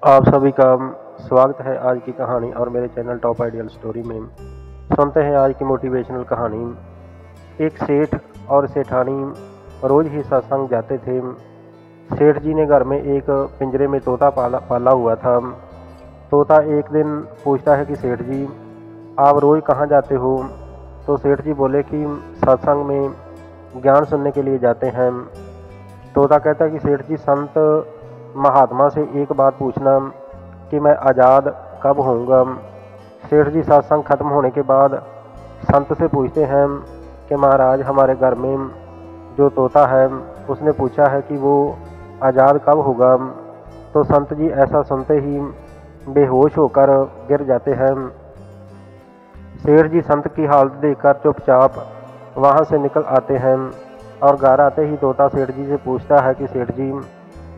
आप सभी का स्वागत है आज की कहानी और मेरे चैनल टॉप आइडियल स्टोरी में। सुनते हैं आज की मोटिवेशनल कहानी। एक सेठ और सेठानी रोज ही सत्संग जाते थे। सेठ जी ने घर में एक पिंजरे में तोता पाला हुआ था। तोता एक दिन पूछता है कि सेठ जी, आप रोज कहाँ जाते हो? तो सेठ जी बोले कि सत्संग में ज्ञान सुनने के लिए जाते हैं। तोता कहता है कि सेठ जी, संत महात्मा से एक बात पूछना कि मैं आज़ाद कब होऊंगा। सेठ जी सत्संग खत्म होने के बाद संत से पूछते हैं कि महाराज, हमारे घर में जो तोता है उसने पूछा है कि वो आज़ाद कब होगा। तो संत जी ऐसा सुनते ही बेहोश होकर गिर जाते हैं। सेठ जी संत की हालत देखकर चुपचाप वहाँ से निकल आते हैं और घर आते ही तोता सेठ जी से पूछता है कि सेठ जी,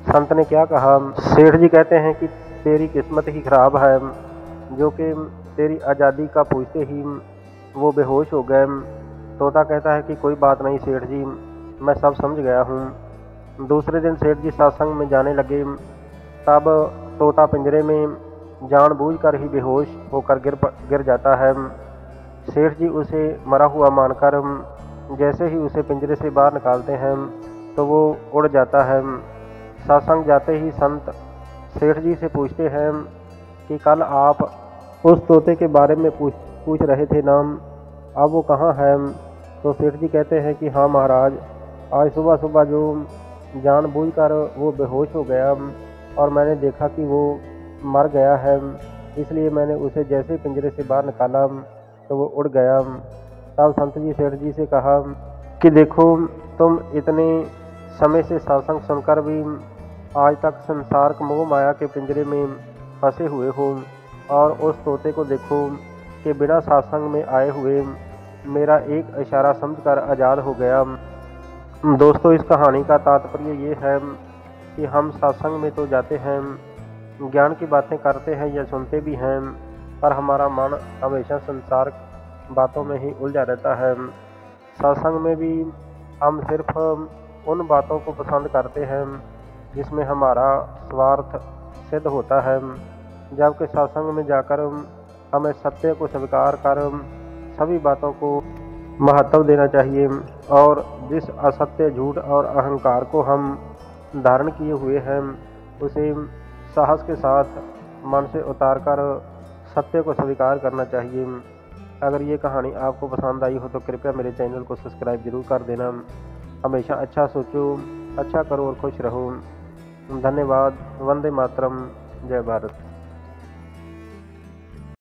संत ने क्या कहा? सेठ जी कहते हैं कि तेरी किस्मत ही खराब है, जो कि तेरी आज़ादी का पूछते ही वो बेहोश हो गए। तोता कहता है कि कोई बात नहीं सेठ जी, मैं सब समझ गया हूँ। दूसरे दिन सेठ जी सत्संग में जाने लगे। तब तोता पिंजरे में जानबूझकर ही बेहोश होकर गिर जाता है। सेठ जी उसे मरा हुआ मानकर जैसे ही उसे पिंजरे से बाहर निकालते हैं तो वो उड़ जाता है। सत्संग जाते ही संत सेठ जी से पूछते हैं कि कल आप उस तोते के बारे में पूछ रहे थे ना, अब वो कहाँ है? तो सेठ जी कहते हैं कि हाँ महाराज, आज सुबह सुबह जो जानबूझकर वो बेहोश हो गया और मैंने देखा कि वो मर गया है, इसलिए मैंने उसे जैसे पिंजरे से बाहर निकाला तो वो उड़ गया। तब संत जी सेठ जी से कहा कि देखो, तुम इतने समय से सत्संग सुनकर भी आज तक संसार मोह माया के पिंजरे में फंसे हुए हो, और उस तोते को देखो कि बिना सत्संग में आए हुए मेरा एक इशारा समझकर आज़ाद हो गया। दोस्तों, इस कहानी का तात्पर्य ये है कि हम सत्संग में तो जाते हैं, ज्ञान की बातें करते हैं या सुनते भी हैं, पर हमारा मन हमेशा संसार बातों में ही उलझा रहता है। सत्संग में भी हम सिर्फ उन बातों को पसंद करते हैं जिसमें हमारा स्वार्थ सिद्ध होता है, जबकि सत्संग में जाकर हमें सत्य को स्वीकार कर सभी बातों को महत्व देना चाहिए, और जिस असत्य, झूठ और अहंकार को हम धारण किए हुए हैं उसे साहस के साथ मन से उतारकर सत्य को स्वीकार करना चाहिए। अगर ये कहानी आपको पसंद आई हो तो कृपया मेरे चैनल को सब्सक्राइब जरूर कर देना। हमेशा अच्छा सोचो, अच्छा करो और खुश रहो। धन्यवाद। वंदे मातरम। जय भारत।